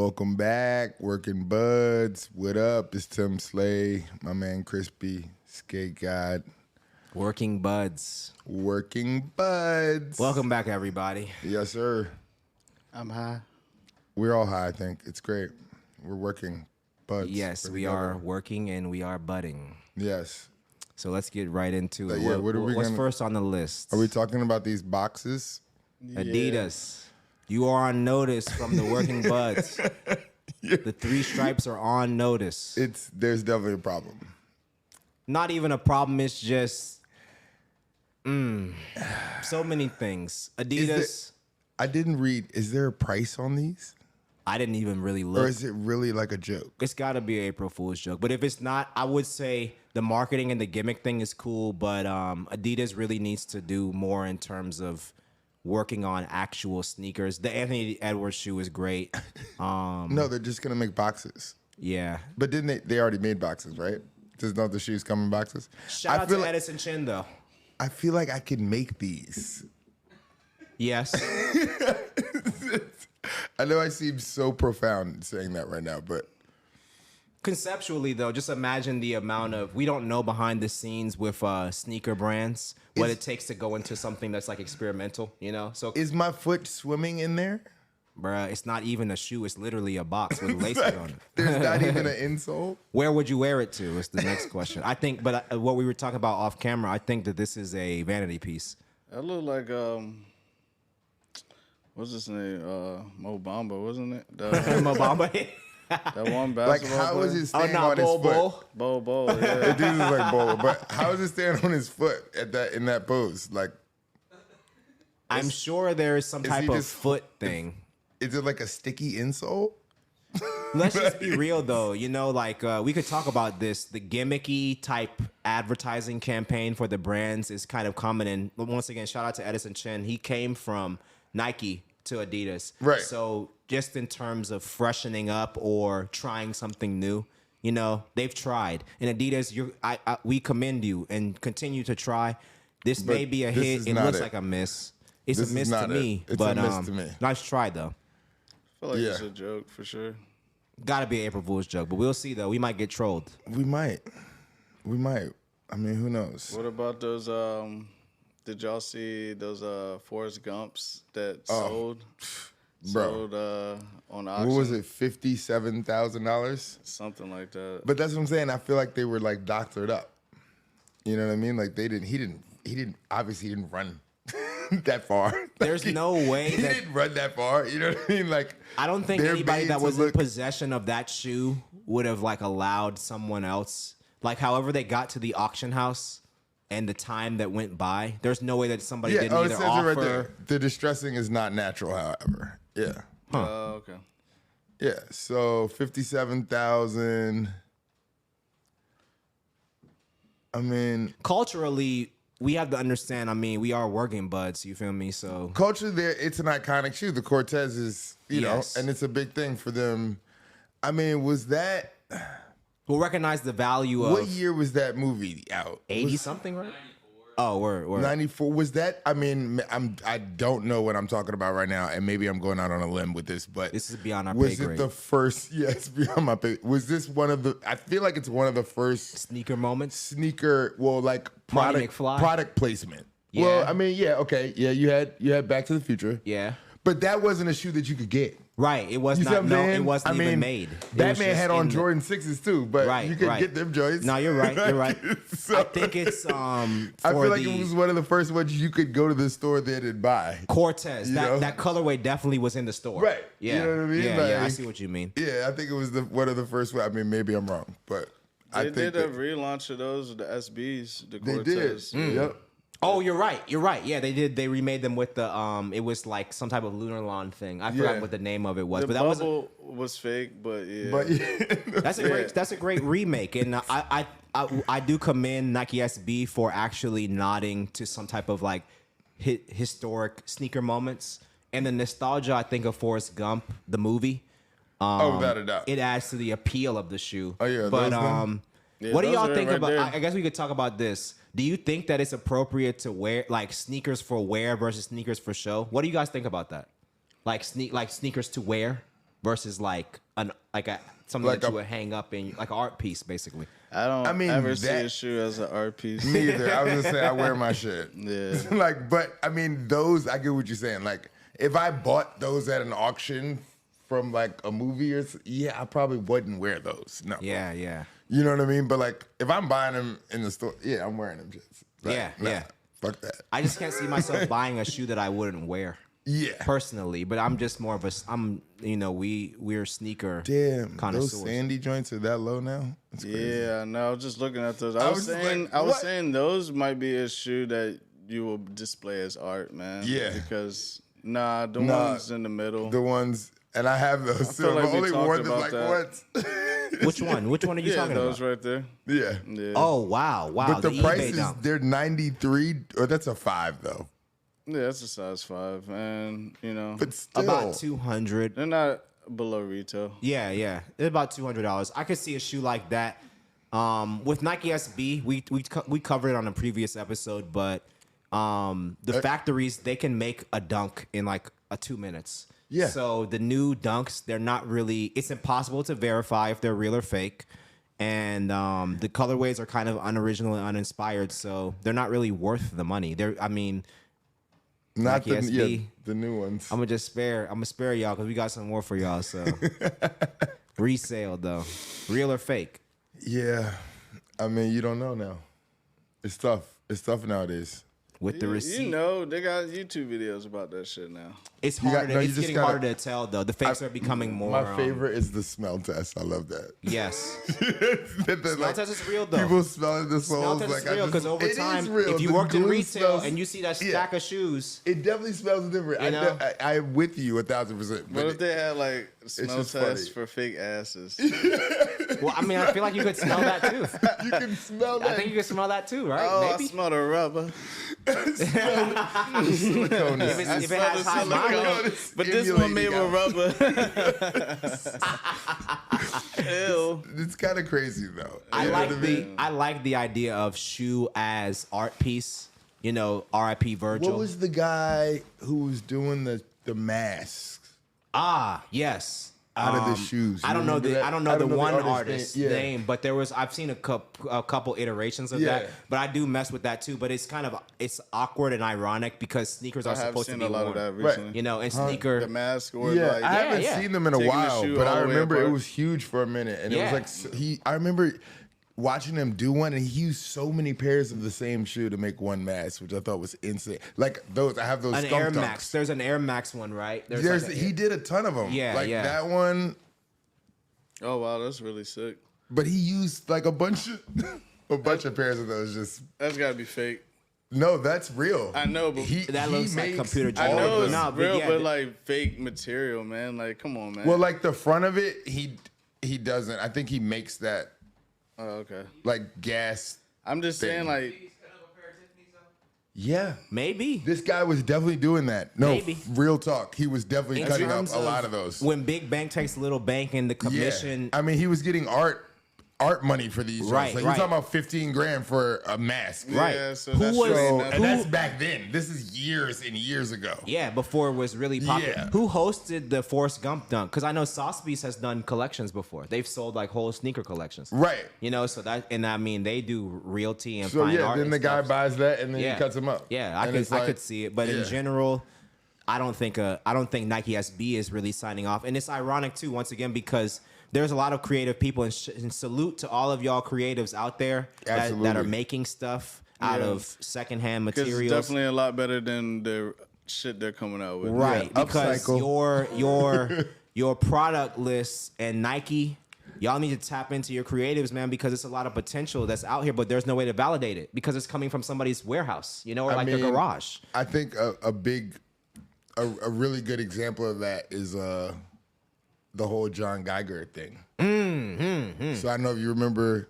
Welcome back, Working Buds. What up? It's Tim Slay, my man Crispy, Skate God. Working Buds. Welcome back, everybody. Yes, sir. I'm high. We're all high, I think. It's great. We're working buds. Yes, we are working and we are budding. Yes. So let's get right into it. What's first on the list? Are we talking about these boxes? Adidas. You are on notice from the Working Buds. The three stripes are on notice. There's definitely a problem. Not even a problem. It's just so many things. Adidas. I didn't read. Is there a price on these? I didn't even really look. Or is it really like a joke? It's got to be an April Fool's joke. But if it's not, I would say the marketing and the gimmick thing is cool. But Adidas really needs to do more in terms of working on actual sneakers. The Anthony Edwards shoe is great. No, they're just going to make boxes. Yeah. But didn't they already made boxes, right? Does not the shoes come in boxes? Shout out to Edison Chin, though. I feel like I could make these. Yes. I know I seem so profound saying that right now, but conceptually, though, just imagine the amount of, we don't know behind the scenes with sneaker brands what it takes to go into something that's like experimental, you know? So is my foot swimming in there? Bruh, it's not even a shoe. It's literally a box with laces on it. There's not even an insole? Where would you wear it to is the next question. I think, but what we were talking about off camera, I think that this is a vanity piece. That looked like, what's his name? Mo Bamba, wasn't it? Mo Bamba? That one basketball Like, how player? is it staying on his foot? Bo, yeah. The dude is like Bo, but how is it staying on his foot in that pose? Like, I'm sure there is some type of foot thing. Is it like a sticky insole? Let's just be real, though. You know, like, we could talk about this. The gimmicky type advertising campaign for the brands is kind of common. And once again, shout out to Edison Chin. He came from Nike to Adidas. Right. So just in terms of freshening up or trying something new, you know, they've tried. And Adidas, we commend you and continue to try. This may be a hit. It looks like a miss. It's a miss to me. It's a miss to me. Nice try, though. I feel like it's a joke for sure. Got to be an April Fool's joke, but we'll see, though. We might get trolled. We might. I mean, who knows? What about those, did y'all see those Forrest Gumps that sold? Bro. Sold on auction? What was it, $57,000? Something like that. But that's what I'm saying. I feel like they were like doctored up. You know what I mean? Like he didn't obviously run that far. There's no way he didn't run that far. You know what I mean? Like, I don't think anybody that was in possession of that shoe would have like allowed someone else, like however they got to the auction house and the time that went by. There's no way that somebody didn't either offer. Right there. The distressing is not natural, however. Yeah. Okay. Yeah. So 57,000. I mean, culturally, we have to understand. I mean, we are working buds. You feel me? So culture there, it's an iconic shoe. The Cortez is, you know, and it's a big thing for them. I mean, was that? We'll recognize the value of. What year was that movie out? 80 something, right? Oh, word. 94. Was that? I mean, I don't know what I'm talking about right now, and maybe I'm going out on a limb with this, but this is beyond our pay was grade. it the first? Yes, beyond my pay. Was this one of the? I feel like it's one of the first sneaker moments. Well, like product placement. Yeah. Well, I mean, yeah, okay, yeah. You had Back to the Future. Yeah. But that wasn't a shoe that you could get. Right. It was not. No, it wasn't even made. Batman had on Jordan 6s too, but you could get them joints. No, you're right. You're right. So, I think it's I feel like it was one of the first ones you could go to the store then and buy. Cortez. That colorway definitely was in the store. Right. Yeah. You know what I mean? Yeah, I see what you mean. Yeah, I think it was one of the first ones. I mean, maybe I'm wrong, but they did a relaunch of those, the SBs, the Cortez. They did. Yep. Oh, you're right. You're right. Yeah, they did. They remade them with the it was like some type of lunar lawn thing. I forgot what the name of it was, The but that bubble was fake, but yeah. But that's a great remake, and I do commend Nike SB for actually nodding to some type of like historic sneaker moments and the nostalgia. I think of Forrest Gump, the movie. without a doubt, It adds to the appeal of the shoe. Oh, yeah, but Yeah, what do those y'all are think right about? there. I guess we could talk about this. Do you think that it's appropriate to wear like sneakers for wear versus sneakers for show? What do you guys think about that? Like sneakers to wear versus like something Like that a- you would hang up in like an art piece, basically. I don't I mean, ever see that- a shoe as an art piece. neither. I was gonna say I wear my shit. Yeah. Like, but I mean, those I get what you're saying. Like, if I bought those at an auction from like a movie or I probably wouldn't wear those. No. Yeah, yeah. You know what I mean? But like, if I'm buying them in the store, I'm wearing them shits. Like, Yeah. Fuck that. I just can't see myself buying a shoe that I wouldn't wear Yeah. personally. But I'm just more of we're sneaker Damn, those connoisseurs. sandy joints are that low now? It's crazy. Yeah, no, I was just looking at those. I I was was just saying, like, I was what? saying those might be a shoe that you will display as art, man. Yeah. Because the ones in the middle. The ones, and I have those feel too. like I've we only talked worn them about like that. once. Which one? Which one are you yeah, talking those about? right there. Yeah. Yeah. Oh wow. But the eBay prices, dunk. they're 93, or that's a 5 though. Yeah, that's a size 5, and But still. About 200. they're not below retail. Yeah, yeah. It's about $200. I could see a shoe like that. With Nike SB, we covered it on a previous episode, but the factories, they can make a dunk in like 2 minutes. Yeah. So the new dunks, they're not really. It's impossible to verify if they're real or fake, and the colorways are kind of unoriginal and uninspired, so they're not really worth the money. Not Nike SB. the new ones. I'm gonna spare y'all because we got some more for y'all. So resale though, real or fake? Yeah. I mean, you don't know now. It's tough. It's tough nowadays. With the receipt, They got YouTube videos about that shit now. it's You got- harder. no, you It's just getting gotta- harder to tell though. The fakes are becoming more. My favorite is the smell test. I love that. Yes, Smell smell test is real though. People smelling the Smell soles. test Like, is real because over it is time, real. if you The worked in glue retail smells- and you see that Yeah. stack of shoes, It definitely smells different. You know? I'm with you 1,000%. What if they had like smell just tests funny. for fake asses? well, I mean, I feel like you could smell that too. you can smell that. I think you can smell that too, right? Oh, Maybe I smell the rubber. silicone is- if it has high mileage. But this one Emulating made with rubber. Ew. It's kind of crazy though. I You know like what the mean? I like the idea of shoe as art piece. You know, R.I.P. Virgil. What was the guy who was doing the masks Yes. out of the shoes? I You don't know remember the that? I don't know the one artist's artist's name. Yeah. name, but I've seen a couple iterations of Yeah. that. But I do mess with that too. But it's awkward and ironic because sneakers are I have supposed to seen be a lot worn. of that Right. recently. You know, and sneaker. The mask or Yeah, like I haven't yeah. seen them in a Taking the while, shoe but all I the way remember it apart. was huge for a minute, and Yeah. it was like I remember watching him do one, and he used so many pairs of the same shoe to make one mask, which I thought was insane. Like those, I have those An skunk Air dunks. Max. There's an Air Max one, right? He did a ton of them. Yeah, like yeah. that one, Oh wow, that's really sick. but he used like a bunch of pairs of those. Just That's gotta be fake. no, that's real. I know, but That looks like makes computer I all know of it's them. No, but real, yeah, but like fake material, man. Like, come on, man. Well, like the front of it, he doesn't. I think he makes that oh, okay. like gas. I'm just saying, Thing. like, Yeah. Maybe. This guy was definitely doing that. No, Maybe. Real talk. He was definitely In cutting up terms a lot of those. When Big Bank takes Little Bank and the commission. Yeah. I mean, he was getting art money for these. Right, Like right. you're talking about $15,000 for a mask. Right. yeah, so Who that's was- really So, nothing. and that's back then. This is years and years ago. Yeah, before it was really popular. Yeah. Who hosted the Forrest Gump dunk? Because I know Sotheby's has done collections before. They've sold like whole sneaker collections. Right. You know, so that, and I mean, they do realty and So fine yeah, art. then and the guy stuff. buys that and then Yeah. he cuts him up. Yeah, And it's I like- could see it, but in yeah. general, I don't think Nike SB is really signing off, and it's ironic too. Once again, because there's a lot of creative people, and salute to all of y'all creatives out there that are Absolutely. making stuff out Yeah. of secondhand 'Cause it's materials. definitely a lot better than the shit they're coming out with. Right, Yeah, because upcycle. your product list and Nike y'all need to tap into your creatives, man, because it's a lot of potential that's out here, but there's no way to validate it because it's coming from somebody's warehouse, you know, or their garage. I think a really good example of that is the whole John Geiger thing. So I don't know if you remember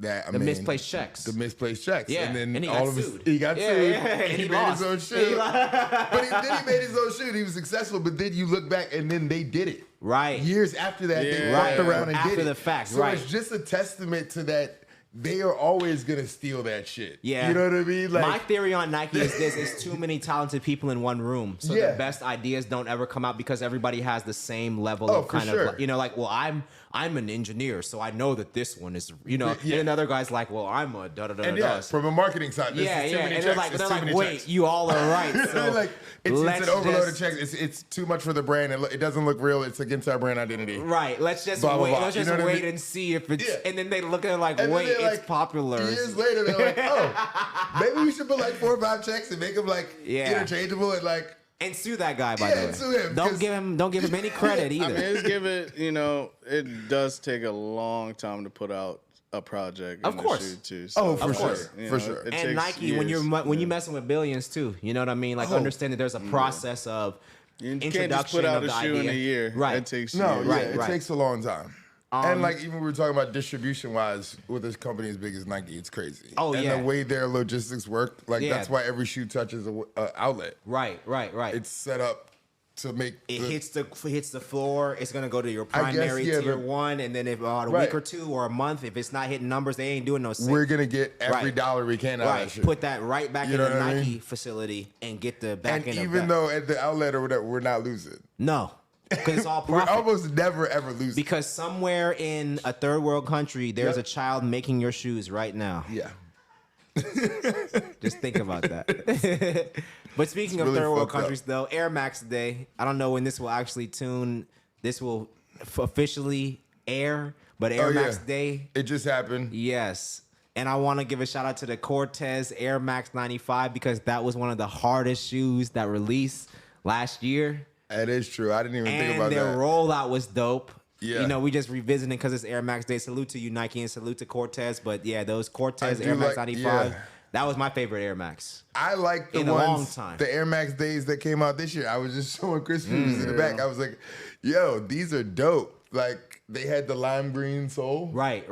that. Misplaced checks. The misplaced checks. Yeah. And then he all got of his, sued. he got sued. Yeah. And he made his own shoe. Then he made his own shoe. He was successful. But then you look back and then they did it. Right. Years after that, they Right. walked around and After did it. the fact, so right. it's just a testament to that. They are always gonna steal that shit. Yeah. You know what I mean? Like, my theory on Nike is this: it's too many talented people in one room, so Yeah. the best ideas don't ever come out because everybody has the same level Oh, of for kind sure. of, you know, like, well, I'm an engineer, so I know that this one is, you know, Yeah. and another guy's like, well, I'm a da da da and da. yeah, from a marketing side, this Yeah, is too yeah, many and checks. they're It's too like, many wait, checks. you all are right. So like it's let's an overload of just- checks. It's too much for the brand. It doesn't look real. It's against our brand identity. Right, let's just Blah, blah, wait. blah. Let's You just know what I wait mean? and see if it's. Yeah. And then they look at it like, And then wait, they're it's popular. Years later, they're like, oh, maybe we should put like 4 or 5 checks and make them like interchangeable and like. And sue that guy, by Yeah, the way. and sue him, Don't give him any credit either. I mean, it's give it, you know, it does take a long time to put out a project. Of in course. The shoe too, Oh, so, for sure. you For know, sure. it And takes Nike, when years. you're messing with billions too, you know what I mean? Like, Oh. understand that there's a process of You introduction can't just put out of a the shoe idea. in a year. Right. It takes No, years. yeah, Right, it right. takes a long time. And like even we were talking about distribution wise with this company as big as Nike, it's crazy. Oh, and yeah. the way their logistics work, like Yeah. that's why every shoe touches a outlet. Right. It's set up to make It hits the floor. It's gonna go to your I guess, primary yeah, tier but- 1, and then if about a Right. week or 2 or a month, if it's not hitting numbers, they ain't doing no. we're gonna get every Right. dollar we can out of that Right, shit. put that right back You in know the what I Nike mean? facility and get the back and end even of that. though at the outlet or whatever, we're not losing. No, because it's all We're profit. almost never ever losing. Because somewhere in a third world country, there's Yep. a child making your shoes right now. Yeah. Just think about that. But speaking of really third world fucked up. countries, though, Air Max Day. I don't know when this will actually This will officially air, but Air Oh, yeah. Max Day. It just happened. Yes. And I want to give a shout out to the Cortez Air Max 95 because that was one of the hardest shoes that released last year. That is true. I didn't even think And about their that. rollout was dope. Yeah. You know, we just revisiting because it's Air Max Day. Salute to you, Nike, and salute to Cortez. But yeah, those Cortez I do Air Max like- 95, yeah. that was my favorite Air Max. I like the in a long ones, time. the Air Max days that came out this year. I was just showing Chris Fughes in the back. I was like, yo, these are dope. Like, they had the lime green sole. Right.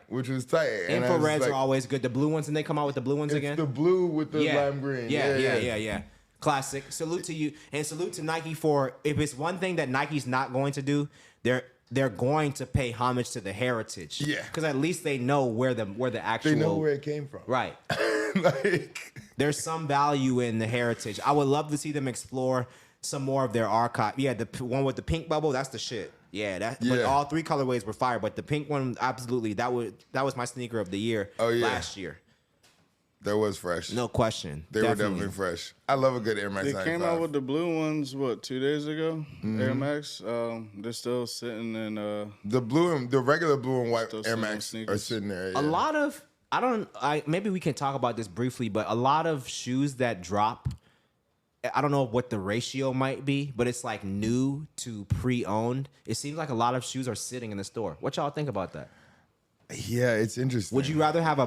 Which was tight. And I was Infrareds like, are always good. The blue ones, and they come out with the blue ones it's again. the blue with the lime green. Yeah. Classic. Salute to you, and salute to Nike for if it's one thing that Nike's not going to do, they're going to pay homage to the heritage. Yeah. because at least they know where the actual They know where it came from. right. Like, There's some value in the heritage. I would love to see them explore some more of their archive. Yeah, the one with the pink bubble, that's the shit. Yeah, But Yeah. all 3 colorways were fire, but the pink one, absolutely, that was my sneaker of the year. Oh, yeah. Last year, that was fresh. no question. They were definitely fresh. I love a good Air Max They 95. came out with the blue ones, 2 days ago? Mm-hmm. Air Max. They're still sitting in. the blue and the regular blue and white Still Air sitting on Max are sneakers. sitting there. A yeah. lot of maybe we can talk about this briefly, but a lot of shoes that drop, I don't know what the ratio might be, but it's like new to pre-owned. It seems like a lot of shoes are sitting in the store. What y'all think about that? Yeah, it's interesting. Would you rather have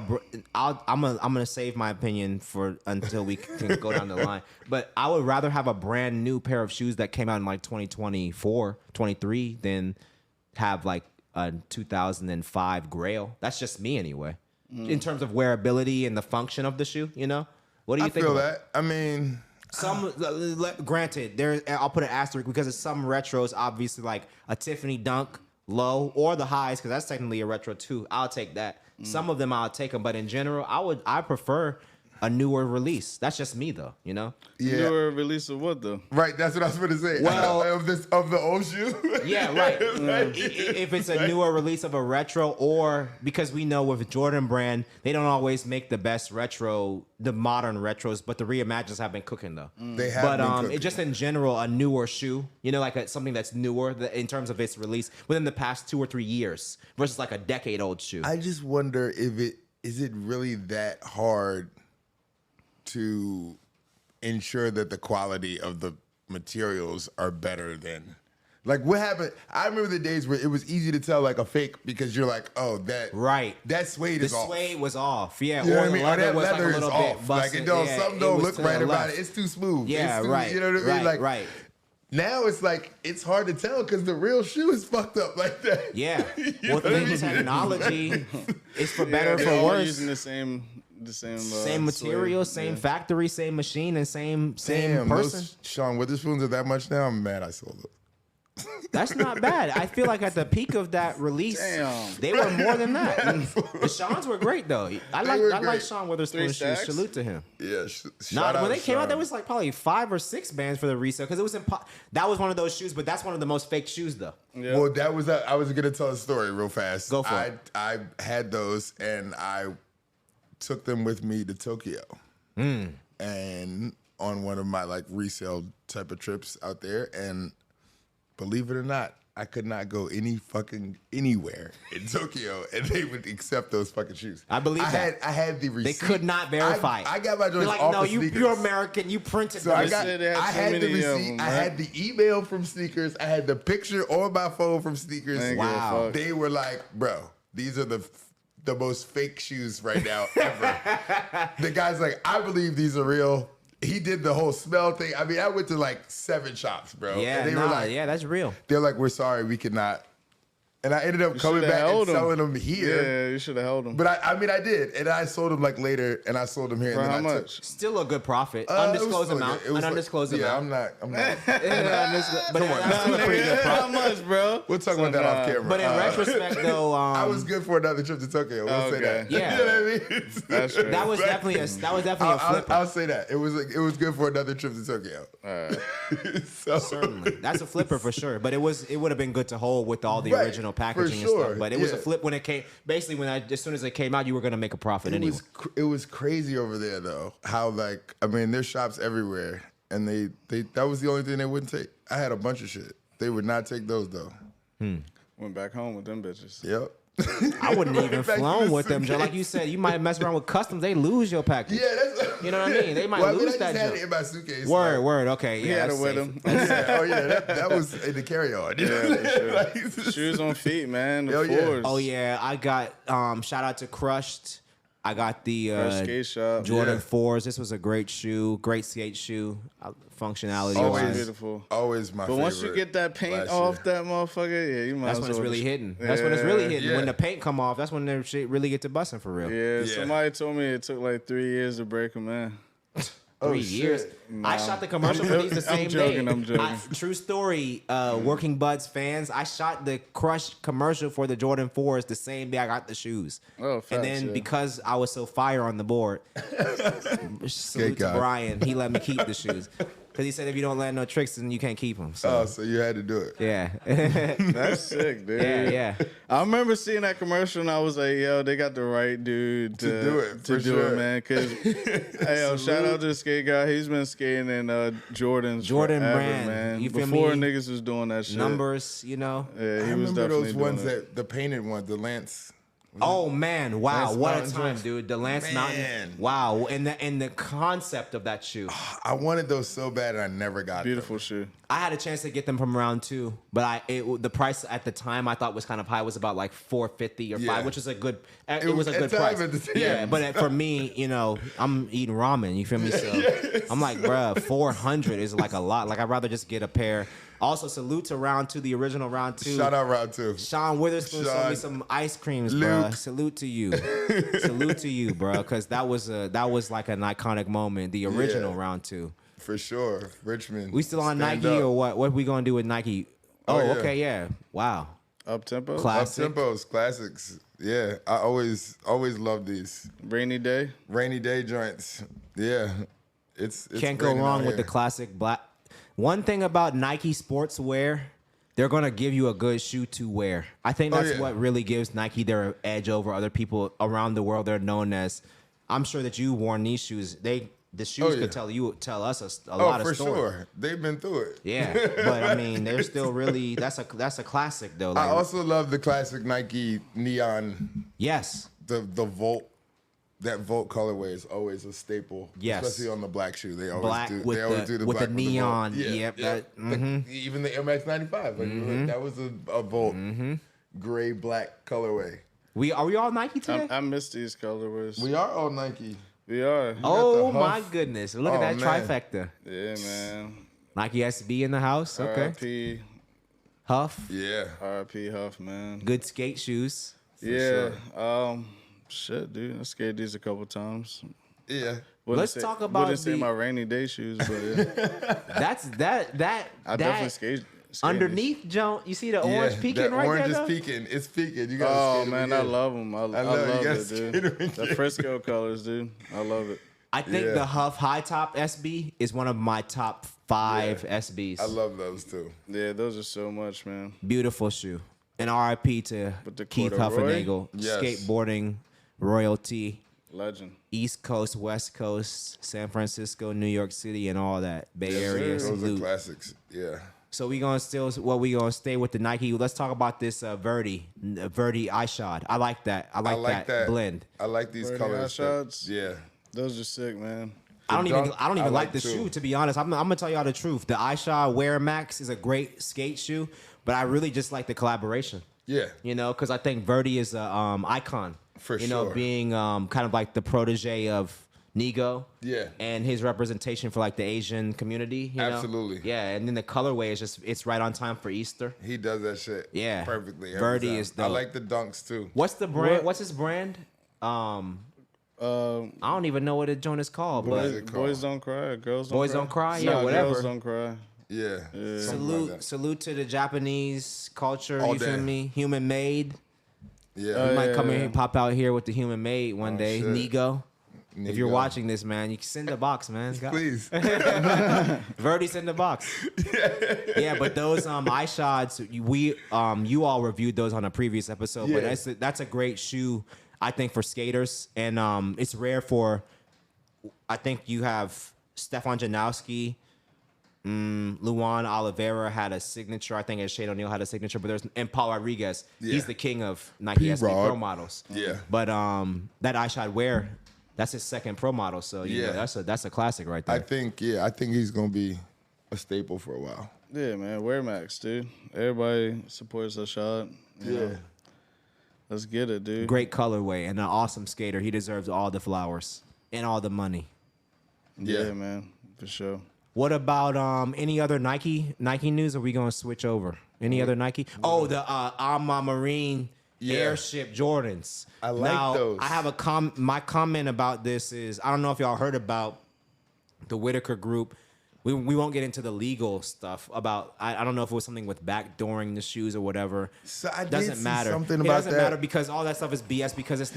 I'm gonna save my opinion for until we can go down the line. But I would rather have a brand new pair of shoes that came out in like 2024, 23 than have like a 2005 Grail. That's just me anyway. In terms of wearability and the function of the shoe, you know? What do you I think feel about that. I mean, some granted, I'll put an asterisk because it's some retros, obviously like a Tiffany Dunk low or the highs, because that's technically a retro too. I'll take that. Some of them I'll take them, but in general, I prefer a newer release. That's just me though, you know? yeah. Newer release of what though? Right, that's what I was going to say. Well- of the old shoe. Yeah, right. If it's a newer release of a retro, or because we know with Jordan brand, they don't always make the best retro, the modern retros, but the reimagines have been cooking though. They have But been cooking. it just in general, a newer shoe, you know, like something that's newer in terms of its release within the past 2 or 3 years versus like a decade old shoe. I just wonder if is it really that hard to ensure that the quality of the materials are better than, Like what happened? I remember the days where it was easy to tell like a fake because you're like, oh, that suede is off. The suede was off. Yeah, You know or what I the mean? Or leather that was like a leather is little off. bit Like busted. it don't Yeah, something it don't was look to the right about left. it. It's too smooth. Yeah, It's too, right. You know what I mean? Like right. now it's like it's hard to tell because the real shoe is fucked up like that. Yeah. Well, know what I the mean? technology is for better or they're for all worse. using the same Same material, suede. same factory, same machine, and same Damn, person. those Sean Witherspoons are that much now. I'm mad I sold them. That's not bad. I feel like at the peak of that release, Damn. they were more than that. The Sean's were great though. I like great. Sean Witherspoon's 3 shoes. stacks? Salute to him. Yeah, When they came out, there was like probably 5 or 6 bands for the resale because it was that was one of those shoes, but that's one of the most fake shoes though. Yeah. Well, that was I was gonna tell a story real fast. Go for it. I had those and I took them with me to Tokyo, and on one of my like resale type of trips out there, and believe it or not, I could not go anywhere in Tokyo, and they would accept those fucking shoes. I believe that. I had the They receipt. could not verify. I got my You're joints like, off no, of sneakers. you're American. You printed So I this. got, said they had I too had the many of receipt. them, I right? had the email from Sneakers. I had the picture on my phone from Sneakers. Ain't give a Wow. fuck. They were like, bro, these are the most fake shoes right now ever. The guy's like, I believe these are real. He did the whole smell thing. I mean, I went to like 7 shops, bro. Yeah, and they were like, yeah, that's real. they're like, we're sorry, we cannot. And I ended up coming shoulda back and held 'em. selling them here. Yeah, you should have held them. But I mean, I did, and I sold them like later, and I sold them here. For and how then I took- much? Still a good profit. it was Undisclosed still amount. good. It was An like- undisclosed yeah, amount. I'm not. But that's still a pretty good profit. How much, bro? We'll talk about that off camera. But in retrospect, though, I was good for another trip to Tokyo. We'll say Okay. that. Yeah. You know what I mean? That's true. that was definitely a flipper. I'll say that. It was good for another trip to Tokyo. So, Certainly, that's a flipper for sure. But it would have been good to hold with all the Right, original for packaging and sure, stuff. But it was a yeah. flip when it came. Basically, as soon as it came out, you were going to make a profit anyway. it was crazy over there though. How like I mean, there's shops everywhere, and they that was the only thing they wouldn't take. I had a bunch of shit. They would not take those though. Went back home with them bitches. Yep. I wouldn't even Back to flown the with them, Joe. Like you said, you might mess around with customs. They lose your package. Yeah, that's. You know what I mean? They might well, lose I that just had junk. it in my suitcase. Word. Okay, He yeah. had that's it with safe. him. Yeah, oh yeah, that was in the carry-on. Yeah, for sure. Shoes on feet, man. The Hell yeah. fours. Oh yeah, I got shout out to Crushed. I got the Fresh skate shop. Jordan Yeah. 4s. This was a great shoe, great CH shoe, functionality. Always wise. beautiful. Always my But favorite. once you get that paint last off year. that motherfucker, yeah, you might That's as when it's well really just- hitting. That's when it's really hitting. Yeah. When the paint come off, that's when their shit really get to busting for real. Yeah, Yeah. somebody told me it took like 3 years to break them, man. 3 Oh, years. shit. I shot the commercial for these the same joking, day. I'm joking. True story, Working Buds fans. I shot the Crush commercial for the Jordan 4s the same day I got the shoes. Oh, and facts, then yeah. because I was so fire on the board, salute to guy. Brian. He let me keep the shoes because he said if you don't land no tricks, then you can't keep them. So Oh, so you had to do it. yeah, That's sick, dude. yeah. I remember seeing that commercial and I was like, yo, they got the right dude to do it, to for do sure. it, man. Because, hey, yo, shout out to the skate guy. He's been skating in Jordans Jordan forever, brand. man. You feel Before me? niggas was doing that shit. Numbers, you know. Yeah, he I was remember definitely those doing ones it. that the painted ones, the Lance. Oh man! Wow, Lance what a Mountain time, joints. dude! The Lance Man. Mountain. Wow, and the concept of that shoe. I wanted those so bad, and I never got Beautiful shoe. I had a chance to get them from round 2, but the price at the time I thought was kind of high. Was about like $450 or Yeah. $5, which is a good. It was was a at good time price. at the time. Yeah, but for me, you know, I'm eating ramen. You feel me? So I'm like, bruh, 400 is like a lot. Like I'd rather just get a pair. Also, salute to round 2, the original round 2. Shout out round 2. Sean Witherspoon sold me Sean. some ice creams, Luke. bro. Salute to you, salute to you, bro. Because that was like an iconic moment. The original Yeah. round 2. For sure. Richmond. We still on stand Nike up. or what? What we gonna do with Nike? Oh, Oh, yeah. okay, yeah. Wow. Up tempo. Up Classic. tempos, classics. Yeah, I always love these Rainy day. rainy day joints. Yeah, it's Can't go raining wrong out with the here. classic black. One thing about Nike sportswear, they're gonna give you a good shoe to wear. I think that's yeah. what really gives Nike their edge over other people around the world. They're known as. I'm sure that you worn these shoes. The shoes yeah. could tell us a Oh, lot for of stories. sure. They've been through it. Yeah, but I mean, they're still really. That's a classic though. Like, I also love the classic Nike neon, yes. the Volt that Volt colorway is always a staple. Yes. Especially on the black shoe. They always Black do. with They always the- do the with black the with neon. Volt. Yep, Yeah. that- Even the Air Max 95. Like, that was a Volt gray black colorway. Are we all Nike today? I miss these colorways. We are all Nike. We are. Oh the my Huff. goodness! Look at Oh, that man. trifecta. Yeah, man. Nike SB in the house. Okay. R.I.P. Huff. Yeah. R.I.P. Huff, man. Good skate shoes. Yeah. Shit, dude. I skated these a couple times. Yeah. Let's talk about Wouldn't say the- my rainy day shoes, but yeah. That's that I definitely skated underneath Joan. You see the orange peeking that right orange there. is though? peeking. It's peeking. You these. gotta Oh skate 'em man, I again. love them. I know, you love gotta it, skate dude. 'em again. The Frisco colors, dude. I love it. I think Yeah. the Huff high top SB is one of my top 5 SBs. I love those too. Yeah, those are so much, man. Beautiful shoe. And RIP to With the Keith corduroy? Huffenagel, Yes. skateboarding royalty, Legend. East Coast, West Coast, San Francisco, New York City, and all that Bay Area. sir. Those are Salute. classics. Yeah. So we gonna we gonna stay with the Nike. Let's talk about this Verdi eye shot. I like that. I like that blend. I like these Birdie colors. eye shots? Yeah. Those are sick, man. I don't dunk, even I like like the too. shoe, to be honest. I'm gonna tell y'all the truth. The iShot Wear Max is a great skate shoe, but I really just like the collaboration. Yeah. You know, because I think Verdi is a icon. For you know, sure. being kind of like the protege of Nigo. Yeah. And his representation for like the Asian community. You know? Absolutely. Yeah, and then the colorway is it's right on time for Easter. He does that shit Yeah. perfectly. every Verdi time. is I dope. like the dunks too. What's the brand? What? What's his brand? I don't even know what the joint is called, What is but it called? Boys don't cry. or Girls don't Boys cry. Don't Cry? Nah, Yeah, whatever. Girls don't cry. Yeah. Something salute like that. salute to the Japanese culture. All You feel day. me? Human made. Yeah. We might yeah, come in yeah. here, pop out here with the human made one day. shit. Nigo. If you're Nigo. watching this, man, you can send a box, man. Please. Verdi's in the box. Yeah, but those eye shots, you all reviewed those on a previous episode. But Yeah. that's a great shoe, I think, for skaters, and it's rare for. I think you have Stefan Janowski, Luan Oliveira had a signature. I think Shane O'Neal had a signature, but and Paul Rodriguez. Yeah. He's the king of Nike SB P-Rod. Pro models. Yeah. But that eye shot Wear, that's his second pro model. So you know, Yeah. that's a classic right there. I think he's gonna be a staple for a while. Yeah, man. Wear Max, dude. Everybody supports the shot. You know. Let's get it, dude. Great colorway and an awesome skater. He deserves all the flowers and all the money. Yeah, Yeah. man. For sure. What about any other Nike news? Or are we gonna switch over? Any other Nike? Oh, the Alma Marine Yeah. Airship Jordans. I like now, those. I have my comment about this is I don't know if y'all heard about the Whitaker Group. We won't get into the legal stuff about. I don't know if it was something with backdooring the shoes or whatever. So I did doesn't see matter. something It about doesn't that. matter because all that stuff is BS because it's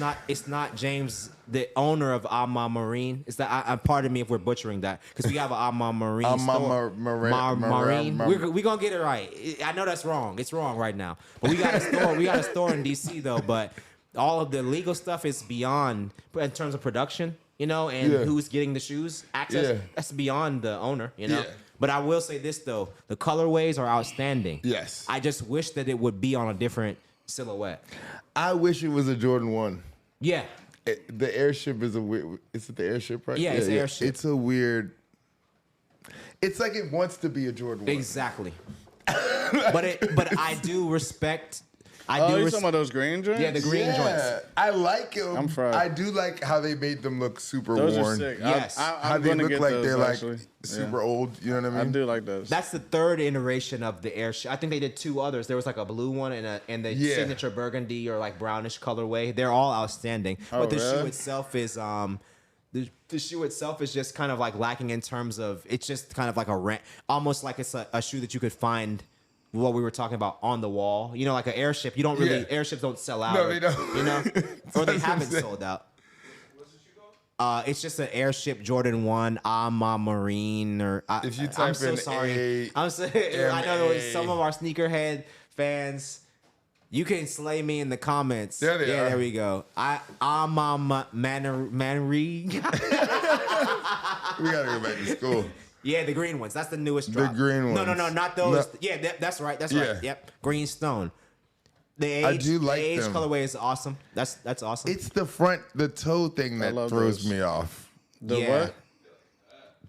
not James, the owner of Alma Marine. It's that. Pardon me if we're butchering that because we have an Alma Marine Alma store. Marine. We're gonna get it right. I know that's wrong. It's wrong right now. But we got a store. We got a store in DC though. But all of the legal stuff is beyond in terms of production. You know, and Yeah. who's getting the shoes access. Yeah. That's beyond the owner. You know. Yeah. But I will say this though: the colorways are outstanding. Yes. I just wish that it would be on a different silhouette. I wish it was a Jordan 1. Yeah. The airship is a weird. Is it the airship, right? Yeah, it's the airship. It's a weird. It's like it wants to be a Jordan 1. Exactly. but I do respect. Oh, you talking about those green joints? Yeah, the green joints. I like them. I'm fried. I do like how they made them look super Those worn. are sick. Yes. How I'm they gonna look get like those, they're actually. like super old. You know what I I mean? do like those. That's the third iteration of the airship. I think they did 2 others. There was like a blue one and the Yeah. signature burgundy or like brownish colorway. They're all outstanding. But the shoe really? itself is the shoe itself is just kind of like lacking in terms of it's just kind of like almost like it's a shoe that you could find what we were talking about on the wall. You know, like an airship. You don't really Yeah. airships don't sell out. No, they don't. You know, or they That's what I'm haven't saying. sold out. It's just an Airship Jordan 1 Alma Marine or If you I'm type so in sorry. A- I'm so I know MA. some of our sneakerhead fans. You can slay me in the comments. There they yeah, are. there we go. Alma Manry. We gotta go back to school. Yeah, the green ones. That's the newest drop. green No, ones. not those. No. Yeah, that's right. That's Yeah. right. Yep, green stone. I do like the age them. colorway is awesome. That's awesome. It's the toe thing that throws me off. The Yeah. what?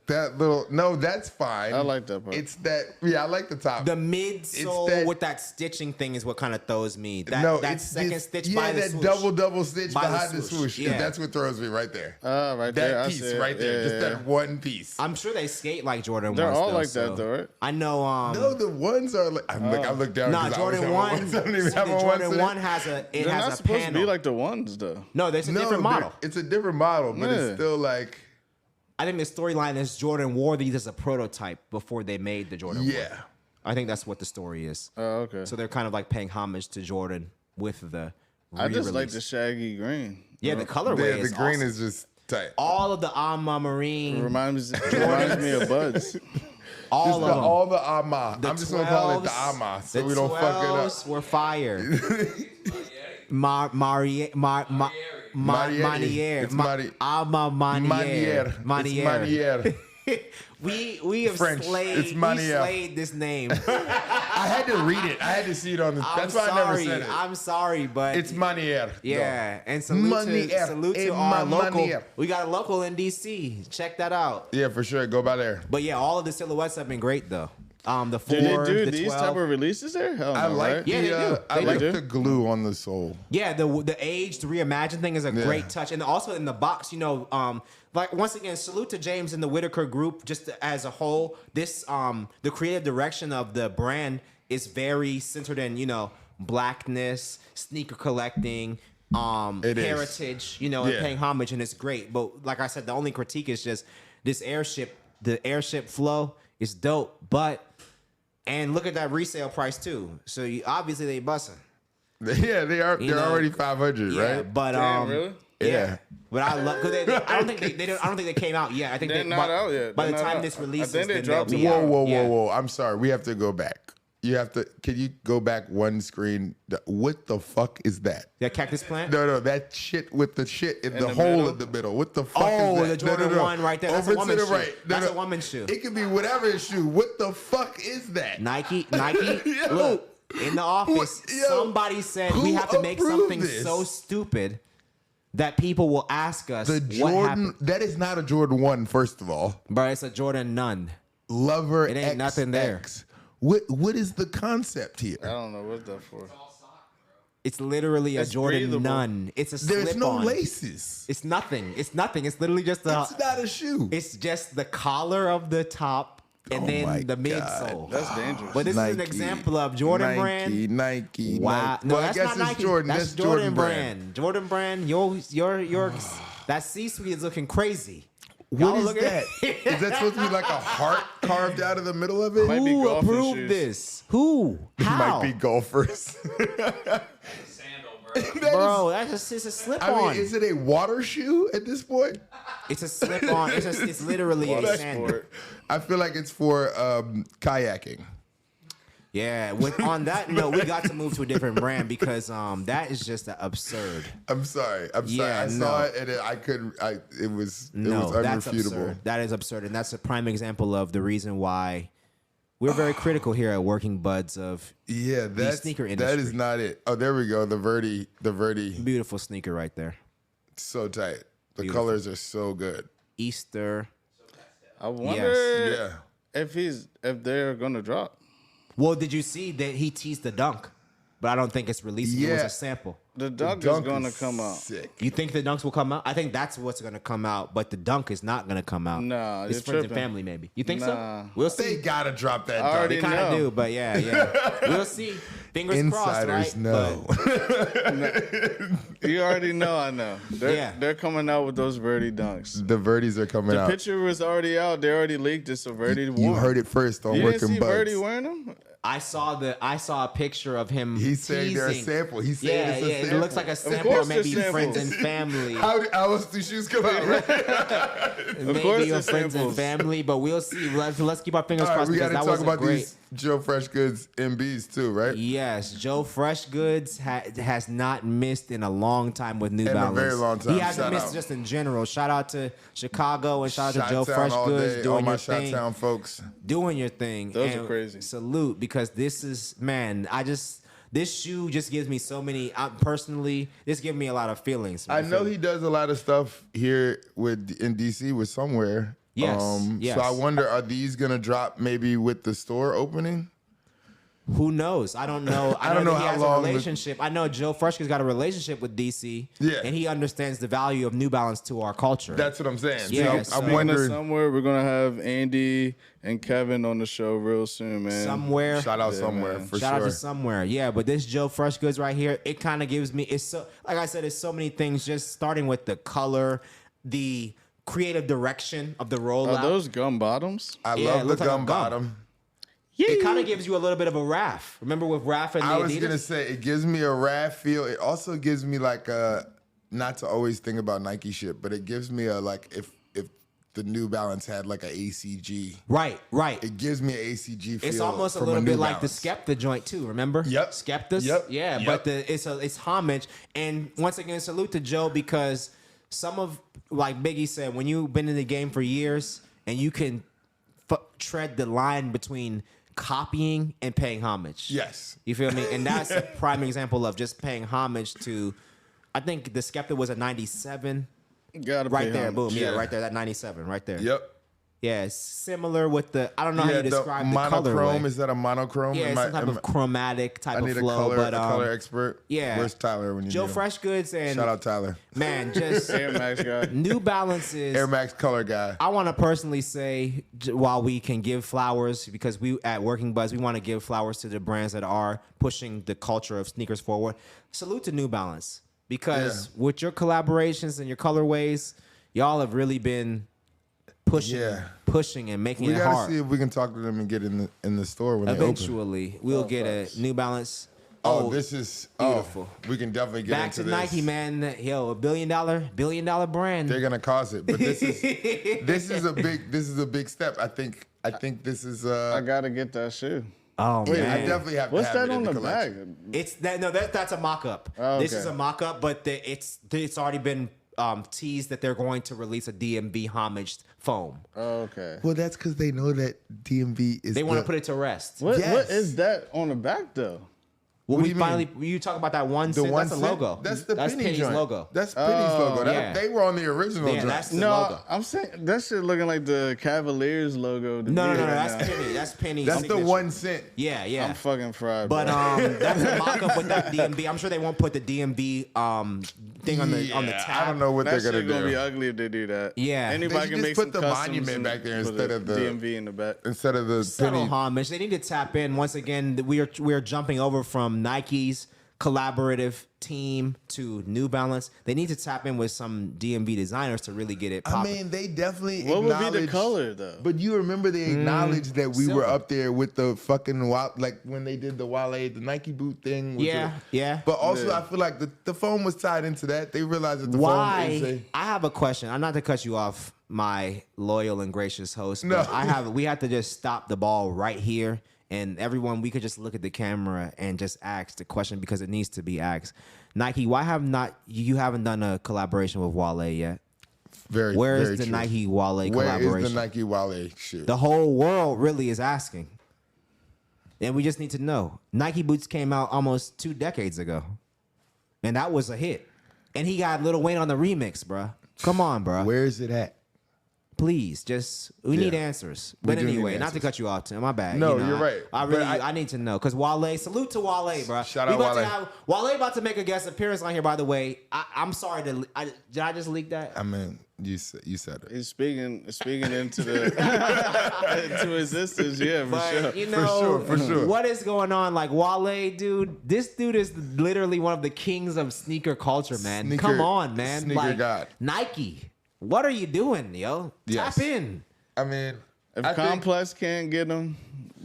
That little that's fine. I like that part. It's that I like the top. The midsole that- with that stitching thing is what kind of throws me. That it's second this- stitch by the that swoosh. double stitch By the behind the swoosh. swoosh. Yeah. That's what throws me right there. Right there. That I piece see it. right there. Yeah, Just yeah. that one piece. I'm sure they skate like Jordan They're ones. all though, like so. that though, right? I know. No, the ones are like I look down. Nah, 'cause I always Jordan have one. ones. I don't even See, have the a Jordan one one has a They're not has a supposed panel. to be like the ones though. No, there's a different model. It's a different model, but Yeah. it's still like I think the storyline is Jordan wore these as a prototype before they made the Jordan 1. yeah. I think that's what the story is. Oh, okay. So they're kind of like paying homage to Jordan with the I just like re-release. the shaggy green. Yeah, the colorway The is green awesome. is just tight. All of the Alma Marine, Reminds me of Buds. all of them. All the ama. The I'm just gonna call it the 12s, ama, so the we don't fuck it up. 12s were fire. Manier. It's Mari- Alma Manier. Manier. It's Manier. We have French. slayed. It's We Manier. slayed this name. I had to read it. I had to see it on the. That's why I never said it. I'm sorry, but It's Manier. yeah. And salute Manier. to Eh, our local. Manier. We got a local in DC. Check that out. Yeah, for sure. Go by there. But yeah, all of the silhouettes have been great though. The 4, Do they do the these 12. type of releases there? Hell no, I like right? Yeah, they do. I They like do. the glue on the sole. Yeah, the aged reimagined thing is a great touch, and also in the box, like once again, salute to James and the Whitaker group just as a whole. This the creative direction of the brand is very centered in blackness, sneaker collecting, It is. heritage, and Yeah. paying homage, and it's great. But like I said, the only critique is just this airship. The airship flow is dope, and look at that resale price too. So obviously they busting. Yeah, they are. They're know, already 500, Yeah, right? but Damn, really? Yeah. But I love because I don't think they don't. I don't think they came out yet. I think They're not out yet. By They're the not time out. this I releases, think they then dropped they'll be them. out. Yeah. Whoa. I'm sorry. We have to go back. You have to. Can you go back one screen? What the fuck is that? That cactus plant. No, that shit with the shit in the the hole middle? in the middle. What the fuck Oh, is that? the Jordan 1 right there. That's a Over to woman's the shoe. right. That's a woman's shoe. It could be whatever shoe. What the fuck is that? Nike. Yo. Look in the office. What- yo, somebody said who we have to make approved something this? so stupid that people will ask us The what Jordan. happened. That is not a Jordan 1, first of all. But it's a Jordan none. Lover It ain't nothing there. XX. What is the concept here? I don't know what that for. It's literally a It's Jordan breathable. none. It's a There's slip no on. laces. It's nothing. It's nothing. It's literally just a. It's not a shoe. It's just the collar of the top and Oh my then the God. midsole. That's dangerous. But this is an Nike. example of Jordan brand. Nike. Wow. Nike. No, Well, I that's guess not it's Nike. Jordan. That's That's Jordan brand. Jordan brand. Your that C-suite is looking crazy. What Y'all is look that? at- Is that supposed to be like a heart carved out of the middle of it? Might be Who golfing approved shoes. this? Who? It How? might be golfers. Bro, that's it's a slip I on. mean, is it a water shoe at this point? It's a slip on. It's literally a Water sandal. sport. I feel like it's for kayaking. Yeah. On that note, we got to move to a different brand because that is just absurd. I'm sorry. Yeah, I saw it and I couldn't. It was That's unrefutable. absurd. That is absurd, and that's a prime example of the reason why we're very critical here at Working Buds of Yeah, that's sneaker That industry. is not it. Oh, there we go. The Verdi, beautiful sneaker right there. so tight. The Beautiful. colors are so good. Easter. I wonder Yeah. if they're gonna drop. Well, did you see that he teased the dunk? But I don't think it's released. It was Yeah. a sample. The dunk is Dunk gonna is come out. Sick. You think the dunks will come out? I think that's what's going to come out, but the dunk is not going to come out. Nah, it's you're friends and tripping. family, maybe. You think Nah. so? We'll They see. gotta drop that. I already They dunk. kind of know. do, but yeah. We'll see. Fingers crossed, Insiders right? know. You already know. I know. Yeah. They're coming out with those Verdi dunks. The Verdis are coming The out. picture was already out. They already leaked it, so Verdi won. You heard it first on You didn't Working see Buds. Verdi wearing them? I saw a picture of him. He's saying they're a teasing. sample. He's saying Yeah, it's a yeah. sample. It looks like a sample, or course they're maybe friends and samples. family. How else do shoes come out? Right? Maybe course your they're friends and samples. family, but we'll see. Let's keep our fingers All right, crossed we got because to that talk was about great. these Joe Fresh Goods MBs too, right? Yes, Joe Fresh Goods has not missed in a long time with New In a Balance. very long time. He hasn't Shout missed out. just in general. Shout out to Chicago and shout out to Joe Chi-Town Fresh all Goods day, all doing my your thing. Chi-Town folks. Doing your thing. Those And are crazy. Salute, because this is, man, this shoe just gives me so many. Personally, this gives me a lot of feelings. I know he does a lot of stuff here in DC with Somewhere. Yes, yes. So I wonder, are these gonna drop maybe with the store opening? Who knows? I don't know. I don't know that he how has long a relationship. I know Joe Freshgoods got a relationship with DC. Yeah. And he understands the value of New Balance to our culture. That's what I'm saying. Yeah, So I'm wondering. Somewhere we're gonna have Andy and Kevin on the show real soon, man. Somewhere. Shout out Somewhere man. for Shout sure. out to Somewhere. Yeah, but this Joe Freshgoods right here, it kind of gives me, it's so, like I said, it's so many things, just starting with the color, the creative direction of the rollout. Are those gum bottoms? I Yeah, it love the looks like a gum gum. bottom. It kind of gives you a little bit of a Raph. Remember with Raph and the I was Adidas? gonna say it gives me a rad feel. It also gives me like a, not to always think about Nike shit, but it gives me a like if the New Balance had like a ACG. Right. It gives me an ACG feel. It's almost a from little New bit like the Balance. Skepta joint too. Remember? Yep. Skeptas. Yep. Yeah, Yep. but it's homage. And once again, salute to Joe because some of, like Biggie said, when you've been in the game for years and you can tread the line between copying and paying homage. Yes. You feel me? And that's a prime example of just paying homage to. I think the Skepta was a 97. Gotta Right pay there, homage. boom. Yeah, Yeah. right there, that 97, right there. Yep. Yeah, it's similar with the. I don't know how you describe the monochrome. colorway. Is that a monochrome? Yeah, some type of chromatic type I of need flow. a but color expert. yeah. Where's Tyler when you Joe need him? Freshgoods and Shout out Tyler. man, just Air Max guy. New Balances. Air Max color guy. I want to personally say, while we can give flowers, because we at Working Buzz, we want to give flowers to the brands that are pushing the culture of sneakers forward. Salute to New Balance, because with your collaborations and your colorways, y'all have really been pushing and making We it gotta hard. see if we can talk to them and get in the store when they open. Eventually, we'll get a New Balance. Oh, this is beautiful. We can definitely get Back into to this. Nike, man. Yo, a billion dollar brand. They're gonna cause it, but this is a big step. I think this is. I gotta get that shoe. Oh Wait, man, I definitely have What's to have that it on in the back? collection. it's that. No, that's a mock-up. Oh, This okay. is a mock-up, but it's already been teased that they're going to release a DMV homaged foam. Oh, okay. Well, that's because they know that DMV is. They want to put it to rest. What Yes. is that on the back though? When What we do you mean? finally, you talk about that one the cent, one that's a cent? logo. That's the Penny Penny's joint. logo. That's Penny's logo. yeah. They were on the original Yeah, joint. that's the No, logo. I'm saying that shit looking like the Cavaliers logo. to No, me right that's now. Penny. That's Penny's That's the signature. 1 cent. Yeah. I'm fucking fried. But bro. that's a mock-up with that DMV. I'm sure they won't put the DMV thing on the tab. I don't know what that they're shit gonna be do. ugly if they do that. Yeah. They Anybody should can just make put some the customs monument and back there put instead a of the- DMV in the back. Instead of the Subtle penny. homage. They need to tap in once again. We are jumping over from Nike's collaborative team to New Balance. They need to tap in with some DMV designers to really get it I popping. mean, they definitely What would be the acknowledge- color though? But you remember they acknowledged that we silver. were up there with the fucking like when they did the Wale, the Nike boot thing. with Yeah, the- yeah. But also, Yeah. I feel like the foam was tied into that. They realized that the foam is Why? a. I have a question. I'm not to cut you off, my loyal and gracious host. No. But we have to just stop the ball right here. And everyone, we could just look at the camera and just ask the question because it needs to be asked. Nike, why you haven't done a collaboration with Wale yet? Very. Where very is the true. Nike Wale Where collaboration? is the Nike Wale shoe? The whole world really is asking. And we just need to know. Nike boots came out almost 2 decades ago. And that was a hit. And he got Lil Wayne on the remix, bruh. Come on, bruh. Where is it at? Please, we need Yeah. answers. We But do need anyway, not to answers. cut you off, Tim. My bad. No, You know, you're right. I But really, I- I need to know because Wale. Salute to Wale, bro. Shout We out about to Wale. have Wale about to make a guest appearance on here. By the way, I'm sorry did I just leak that? I mean, you said it. He's speaking into the into existence. Yeah, for But sure. you know, for sure. what is going on? Like Wale, dude, this dude is literally one of the kings of sneaker culture, man. Sneaker- Come on, man. sneaker like, god. Nike, what are you doing, yo? Yes. Tap in. I mean, If I think- Complex can't get him,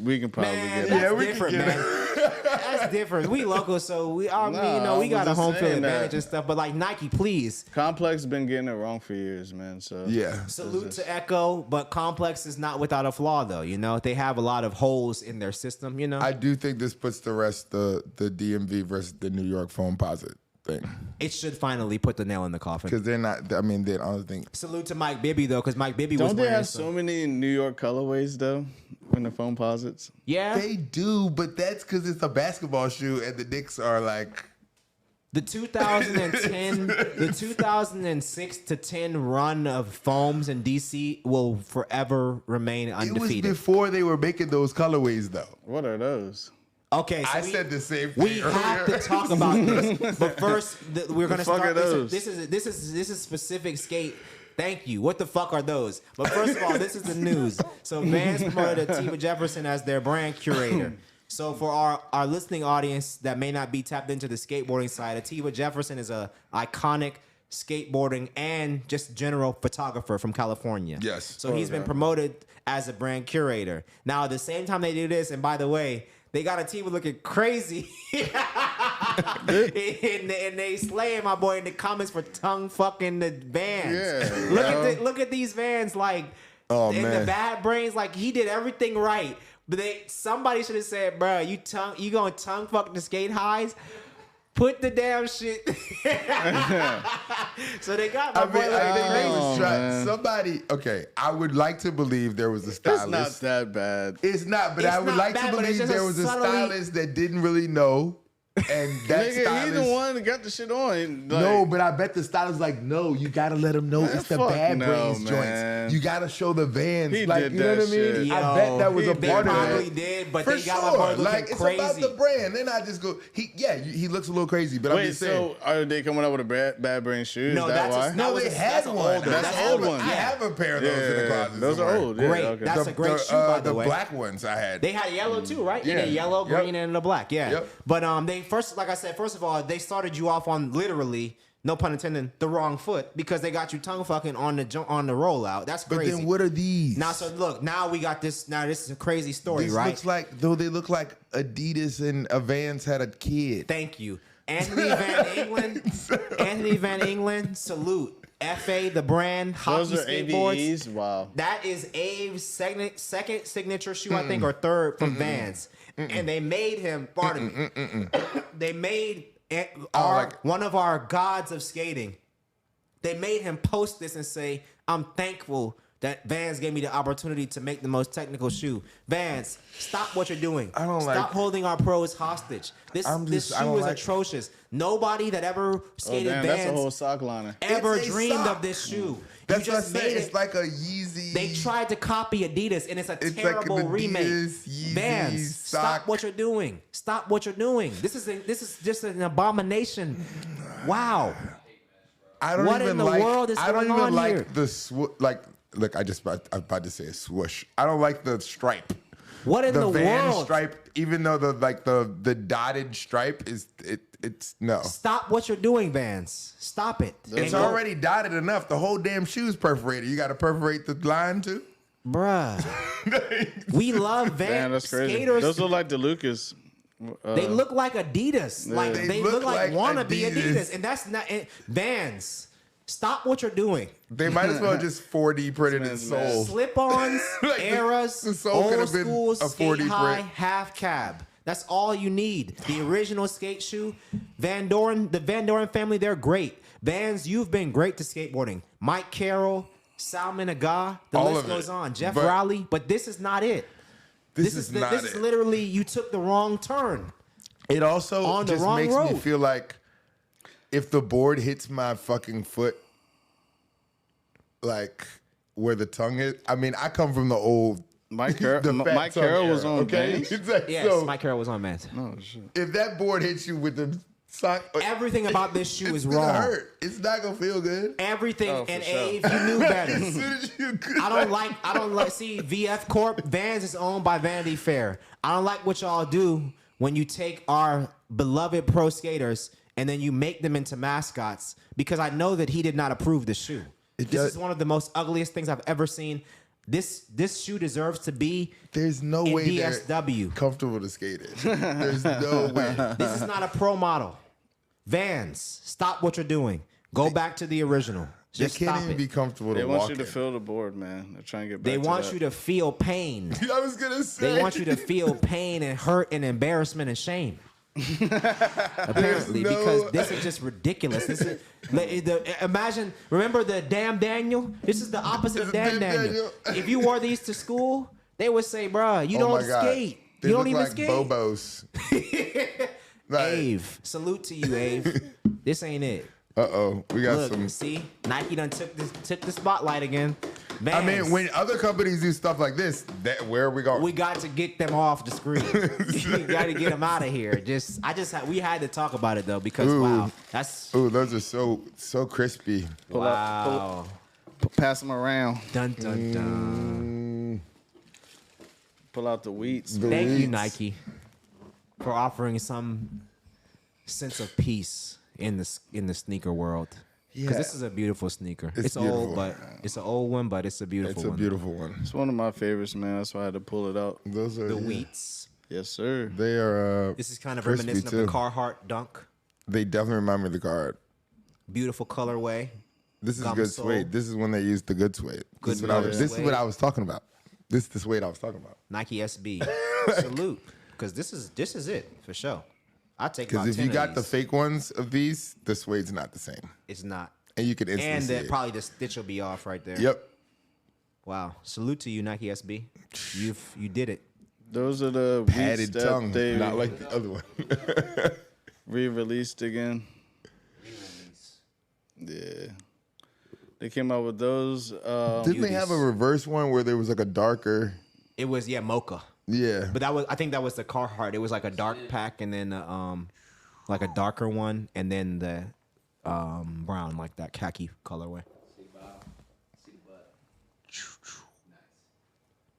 we can probably Man, get that's him. we can different, get man. That's different. We local, so we Nah, we I got a was home just field saying advantage that. and stuff. But like Nike, please. Complex been getting it wrong for years, man. So yeah. Salute to Echo, but Complex is not without a flaw, though. You know, they have a lot of holes in their system. You know, I do think this puts to rest the DMV versus the New York foam posit. thing. It should finally put the nail in the coffin. Because they're not. I mean, I don't think. Salute to Mike Bibby though, because Mike Bibby was Don't they wearing have so many New York colorways though in the foam posits? Yeah, They do, but that's because it's a basketball shoe, and the Knicks are like. the 2010, the 2006 to 10 run of foams in DC will forever remain undefeated. It was before they were making those colorways, though. What are those? Okay, so I said the same thing. We have to talk about this, but first we're gonna fuck start. are those? This is specific skate. Thank you. What the fuck are those? But first of all, this is the news. So Vans promoted Atiba Jefferson as their brand curator. So for our listening audience that may not be tapped into the skateboarding side, Atiba Jefferson is a iconic skateboarding and just general photographer from California. Yes. So he's been promoted as a brand curator. Now at the same time they do this, and by the way, they got Atiba looking crazy. and they slaying my boy in the comments for tongue fucking the Vans. Yeah, Look at these Vans like Oh, in man. the bad brains, like he did everything right. But somebody should have said, bro, you gonna tongue fuck the skate highs? Put the damn shit. So they got my boy looking crazy. man. Somebody. Okay, I would like to believe there was a stylist. It's not that bad. It's not, but It's I would not like bad, to but it's believe just there was a subtly- stylist that didn't really know, and that Nigga, stylist. he the one that got the shit on. Like, No, but I bet the stylist like, no, you gotta let him know it's the fuck bad no, brains man. joints. You gotta show the Vans. He like, did you know that what I mean? shit. I bet that was a They part of probably it. did, but For they got sure. my boy looking Like, it's crazy. about the brand. Then I just go, he looks a little crazy, but I'm Wait, just saying. so are they coming up with a bad brain shoe? No, Is that that's why? a- No, was they a- had that's one. older. That's That's old older. one. I have a pair of those in the closet. those somewhere. are old. Yeah, Great. okay. That's a great shoe, by the way. black ones I had. They had yellow too, right? Yeah. Yeah, yellow, Yep. green, and the black. Yeah. Yep. But they first, like I said, first of all, they started you off on literally, no pun intended, the wrong foot because they got you tongue fucking on the rollout. That's But crazy. then what are these? Now, so look, now we got this. Now this is a crazy story, this right? looks like, though they look like Adidas and Vans had a kid. Thank you, Anthony Van England. Anthony Van England, salute. FA, the brand, Those hockey are skateboards. AVEs? Wow. That is Abe's second signature shoe, I think, or third from Vans. And they made him, pardon me, they made one of our gods of skating. They made him post this and say, I'm thankful that Vans gave me the opportunity to make the most technical shoe. Vans, stop what you're doing. I don't stop like- holding our pros hostage. This I shoe don't is like- atrocious. Nobody that ever Oh, skated damn, that's a Vans whole sock liner. ever It's a dreamed sock. of this shoe. That's you what I just said. made It's it. like a Yeezy. They tried to copy Adidas, and it's a It's like terrible an Adidas, remake. Yeezy Vans, sock. stop what you're doing. Stop what you're doing. This is just an abomination. Wow. I don't What even in the like, world is I don't going even on like here? the look, I'm about to say a swoosh. I don't like the stripe. What in the Van world? stripe, even though the dotted stripe it's no. Stop what you're doing, Vans. Stop it. It's And go- already dotted enough. The whole damn shoe's perforated. You got to perforate the line too. Bruh. We love Damn, Vans that's crazy. skaters. Those look like the Lucas. They look like Adidas. Like They they look look like like wannabe Adidas. Adidas. And that's not Vans. Stop what you're doing. They might as well just 4D printed in man's soul. Slip-ons, Like the eras, sole could old have been school, a skate 4D high, print. half cab. That's all you need. The original skate shoe. The Van Doren family, they're great. Vans, you've been great to skateboarding. Mike Carroll, Salman Aga, the All list of goes it. on. Jeff But- Rowley, but this is not it. This is not this it. is literally you took the wrong turn. It also On the just wrong makes me road. feel like if the board hits my fucking foot, like where the tongue is. I mean, I come from the old. Mike the fat Mike tongue Carroll was era, on okay. Vans? It's like, Yes, so Mike Carroll was on Vans. Oh shit. if that board hits you with the sock, Everything about this shoe it's is gonna wrong. hurt. It's not gonna feel good. Everything, Oh, for and sure. Abe, you knew better. As soon as you I don't like, see, VF Corp, Vans is owned by Vanity Fair. I don't like what y'all do when you take our beloved pro skaters and then you make them into mascots because I know that he did not approve the shoe. This does- is one of the most ugliest things I've ever seen. This shoe deserves to be There's no in way they're DSW. comfortable to skate in. There's no way. This is not a pro model. Vans, stop what you're doing. Go back to the original. They Just can't stop even it. be comfortable They to want walk you to in. feel the board, man. They're trying to get back They to want that. you to feel pain. I was gonna say. They want you to feel pain and hurt and embarrassment and shame. Apparently, because this is just ridiculous. This is imagine. Remember the damn Daniel? This is the opposite of damn Daniel. If you wore these to school, they would say, "Bruh, you don't skate. They you don't look even like skate." Bobos. Ave, salute to you, Ave. This ain't it. We got Look, some. see, Nike done took the spotlight again. Man, I mean, when other companies do stuff like this, where are we going? we got to get them off the screen. We got to get them out of here. We had to talk about it though because wow, that's those are so crispy. wow. Pass them around. Dun dun dun. Pull out the wheats. Thank you, Nike, for offering some sense of peace in the sneaker world. Because this is a beautiful sneaker. It's beautiful. old, but it's an old one, but it's a beautiful one. It's a beautiful one. It's one of my favorites, man. That's why I had to pull it out. Those are The wheats. Yes, sir. They are. This is kind of crispy reminiscent too. of the Carhartt Dunk. They definitely remind me of the card. Beautiful colorway. This is Gum good sole. suede. This is when they used the good suede. Good This is suede. what I was talking about. This is the suede I was talking about. Nike SB. Salute. Because this is it for sure. I take about Because 10 if you of got the these. fake ones of these, the suede's not the same. It's not. And you can instantly And see then it. probably the stitch will be off right there. Yep. Wow. Salute to you, Nike SB. You did it. Those are the Padded wheats tongue, that they not like the other one. re-released again. Yeah. They came out with those. Didn't they have a reverse one where there was like a darker? It was mocha. Yeah. But I think that was the Carhartt. It was like a dark pack and then like a darker one and then the brown, like that khaki colorway.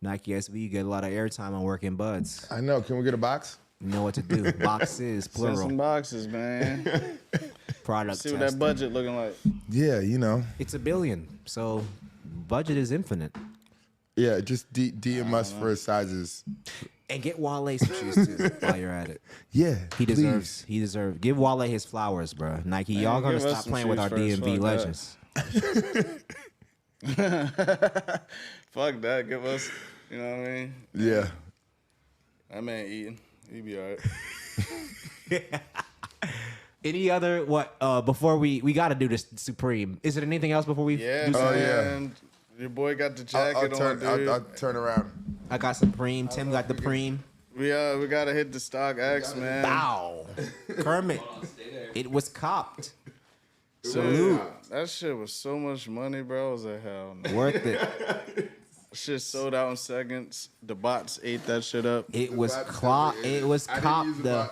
Nike SB, you get a lot of airtime on working buds. I know. Can we get a box? You know what to do. Boxes, Send plural. some boxes, man. Product See what testing. that budget looking like. Yeah, you know. It's $1 billion, so budget is infinite. Yeah, just DM us for sizes. And get Wale some shoes too while you're at it. Yeah, He please. deserves. He deserves. Give Wale his flowers, bro. Nike, y'all gonna give us stop some playing with shoes our first, DMV fuck that. legends. Fuck that. Give us, you know what I mean? Yeah. That man eating. He be all right. Any other before we got to do this Supreme? Is it anything else before we Yeah, do something? man. Your boy got the jacket on, dude. I'll turn around. I got Supreme. Tim got the Preem. We gotta hit the stock X, man. Bow. Kermit. It was copped. Salute. That shit was so much money, bro. I was like, hell no. Worth it. Shit sold out in seconds. The bots ate that shit up. It was It was copped. though.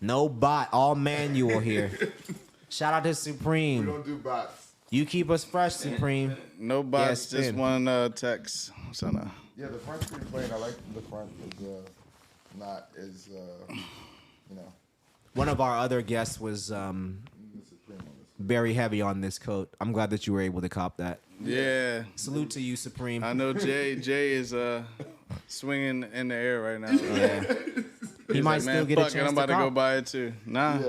No bot. All manual here. Shout out to Supreme. We don't do bots. You keep us fresh, Supreme. No bots, Yes, just Tim. one text. So no. Yeah, the front's pretty plain. I like the front is not as you know. One of our other guests was very heavy on this coat. I'm glad that you were able to cop that. Yeah. Salute to you, Supreme. I know Jay is swinging in the air right now. Yeah. He He's might like, still man, get a fuck it, chance I'm about to to go cop. buy it too. Nah.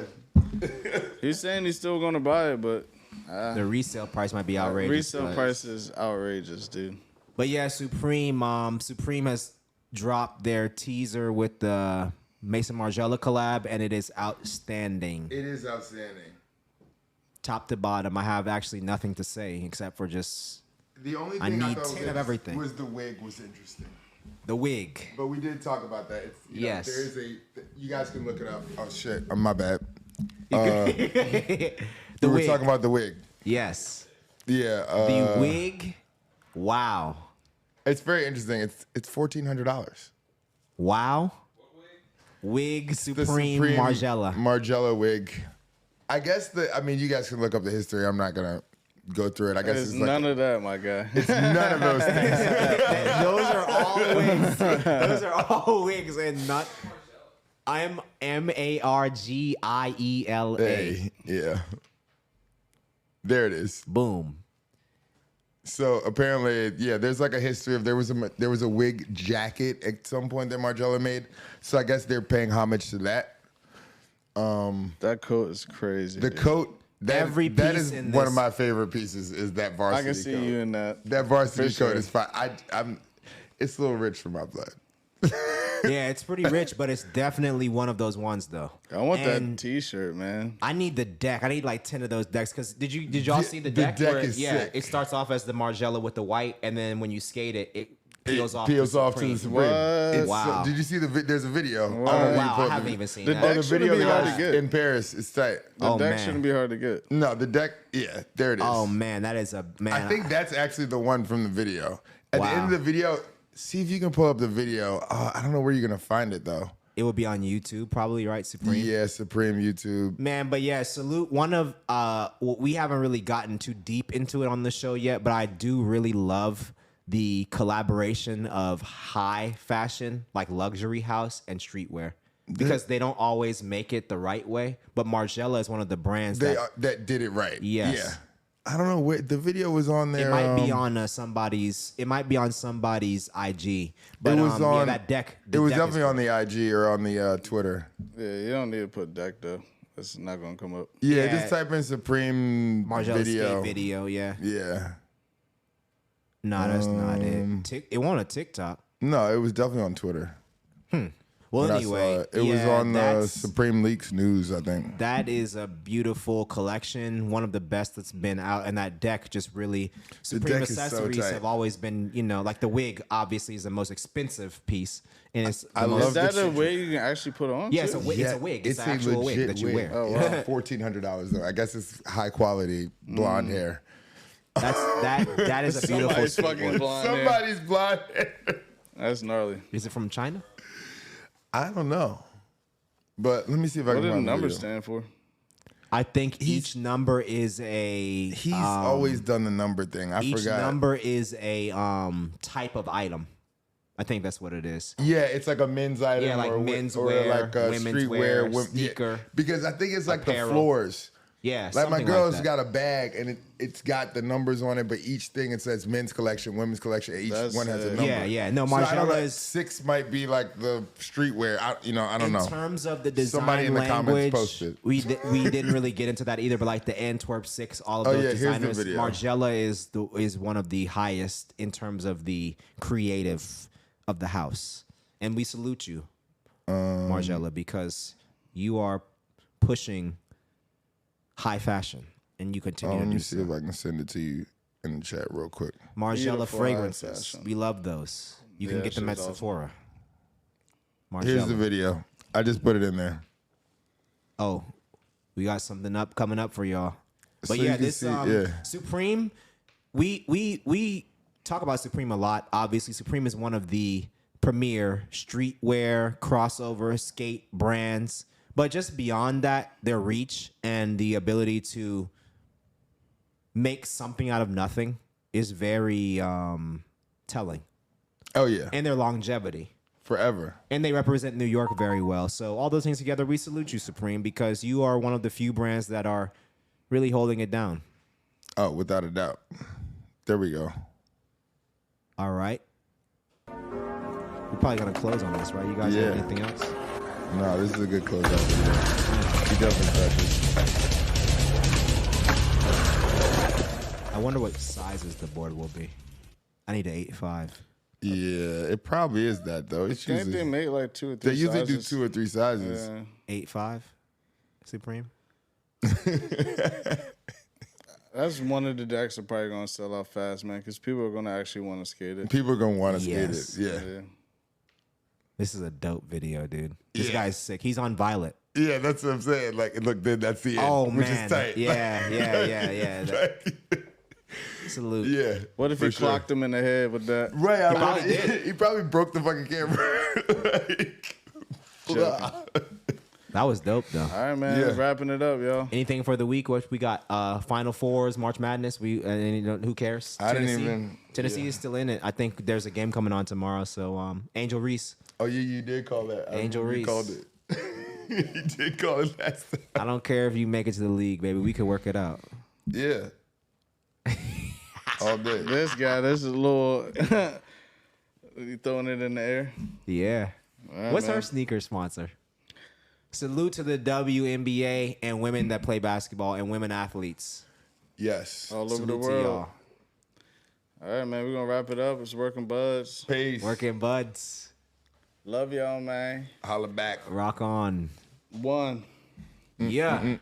He's saying he's still gonna buy it, but The resale price might be outrageous. resale but- price is outrageous, dude. But yeah, Supreme has dropped their teaser with the Mason Margiela collab, and it is outstanding. It is outstanding. Top to bottom, I have actually nothing to say except for just The only I thing I need thought 10 of everything. was the wig was interesting. the wig. But we did talk about that. It's, you know, Yes. there is you guys can look it up. Oh shit, my bad. The We were wig. talking about the wig. Yes. Yeah. The wig. Wow. It's very interesting. It's $1,400. Wow. Wig The Supreme Margiela. Margiela wig. I guess you guys can look up the history. I'm not gonna go through it. I guess There's it's like none of that, my guy. none of those things. Those are all wigs. Those are all wigs and not. I'm Margiela. Hey, yeah. There it is. Boom. So apparently, yeah, there's like a history of there was a wig jacket at some point that Margiela made. So I guess they're paying homage to that. That coat is crazy. The dude. coat. Every that piece is in one this- of my favorite pieces. Is that varsity? I can see coat. you in that. That varsity For sure. coat is fine. I'm. It's a little rich for my blood. Yeah, it's pretty rich, but it's definitely one of those ones though. I want And that T-shirt, man. I need the deck. I need like 10 of those decks. Cause did y'all see the deck? deck where is yeah, sick. it starts off as the Margiela with the white, and then when you skate it, it peels off. Peels to off to the Supreme. Supreme. What? It's Wow. did you see there's a video? Wow. I don't know if you Wow, pulled I haven't even seen the that. deck Oh, the shouldn't video be they hard got to get. in Paris. It's tight. The Oh, deck man. shouldn't be hard to get. No, the deck. Yeah, there it is. Oh man, that is a man. I think that's actually the one from the video. At the Wow. end of the video, see if you can pull up the video. I don't know where you're gonna find it though. it would be on YouTube, probably, right? Supreme. Yeah, Supreme YouTube. Man, but yeah, salute. One of we haven't really gotten too deep into it on the show yet, but I do really love the collaboration of high fashion, like luxury house and streetwear. Because they don't always make it the right way, but Margiela is one of the brands That did it right. Yes. Yeah. I don't know where the video was on there. it might be on somebody's. It might be on somebody's IG. But It was yeah, on that deck. It was deck is definitely on the IG or on the Twitter. Yeah, you don't need to put deck though. It's not gonna come up. Yeah, Yeah. just type in Supreme Margiela video. skate video. Yeah. Yeah. No, that's not it. It won't a TikTok. No, it was definitely on Twitter. Well, When I anyway, saw it. It was yeah, on the that's- Supreme Leaks News, I think. That is a beautiful collection, one of the best that's been out. And that deck just really, Supreme deck is so accessories tight. have always been, like the wig obviously is the most expensive piece. And it's I the most, love Is that the a wig you can actually put on? yeah, it's too? a wig. It's a wig. It's an a actual wig legit that you wear. Oh, wow. $1,400 though. I guess it's high quality blonde hair. That is a beautiful Somebody's fucking skateboard. blonde hair. Somebody's blonde hair. That's gnarly. Is it from China? I don't know. But let me see if I What can do the find the numbers video. stand for? I think each number is a. He's always done the number thing. I Each forgot. number is a type of item. I think that's what it is. Yeah, it's like a men's item. Yeah, like or menswear, like a women's streetwear, wear, yeah. sneaker, Because I think it's like apparel. the floors. Yeah, Like my something girl's that. got a bag and it's got the numbers on it, but each thing it says men's collection, women's collection. Each That's one has a it. number. Yeah. No, So I don't know, Margiela is 6 might be like the streetwear. I don't know. In terms of the design Somebody in the comments language, posted. we didn't really get into that either. But like the Antwerp 6, all of Oh, those yeah, here's the designers, video. Margiela is one of the highest in terms of the creative of the house, and we salute you, Margiela, because you are pushing high fashion, and you continue Let to me do see so. if I can send it to you in the chat real quick. Margiela Beautiful high fragrances, fashion. we love those. You can Yeah, get them at shit's awesome. Sephora. Here's the Margiela. video. I just put it in there. Oh, we got something coming up for y'all. But So you yeah, can this see- yeah. Supreme, we talk about Supreme a lot. Obviously, Supreme is one of the premier streetwear, crossover, skate brands. But just beyond that, their reach and the ability to make something out of nothing is very telling. Oh yeah, And their longevity. forever. And they represent New York very well. So all those things together, we salute you, Supreme, because you are one of the few brands that are really holding it down. Oh, without a doubt. There we go. All right. We're probably gonna close on this, right? You guys Yeah. have anything else? No, this is a good closeout video. He definitely touches. I wonder what sizes the board will be. I need an 8.5. Yeah, it probably is that though. It's Can't they usually, make like 2 or 3 they usually sizes? do 2 or 3 sizes. Yeah. 8.5 Supreme. That's one of the decks that probably gonna sell out fast, man, because people are gonna actually want to skate it. People are gonna want to skate Yes. it. Yeah. Yeah. This is a dope video, dude. This Yeah. guy's sick. He's on Violet. Yeah, that's what I'm saying. Like, look, then that's the end. Oh which man. is tight. Yeah. Salute. Yeah. What if for he sure. clocked him in the head with that? Right, probably did. He probably broke the fucking camera. Joking. That was dope though. All right, man. Yeah. Wrapping it up, y'all. Anything for the week? What we got? Final Fours, March Madness. Who cares? I didn't Tennessee? even- Tennessee yeah. is still in it. I think there's a game coming on tomorrow. So Angel Reese. Oh, yeah, you did call that. I Angel remember you Reese. called it. You did call it last time. I don't care if you make it to the league, baby. We could work it out. Yeah. All day. This guy, this is a little. You throwing it in the air. Yeah. All right, What's man. her sneaker sponsor? Salute to the WNBA and women that play basketball and women athletes. Yes. All over Salute the to world. y'all. All right, man. We're gonna wrap it up. It's Working Buds. Peace. Working buds. Love y'all, man. Holla back. Rock on. One. Yeah.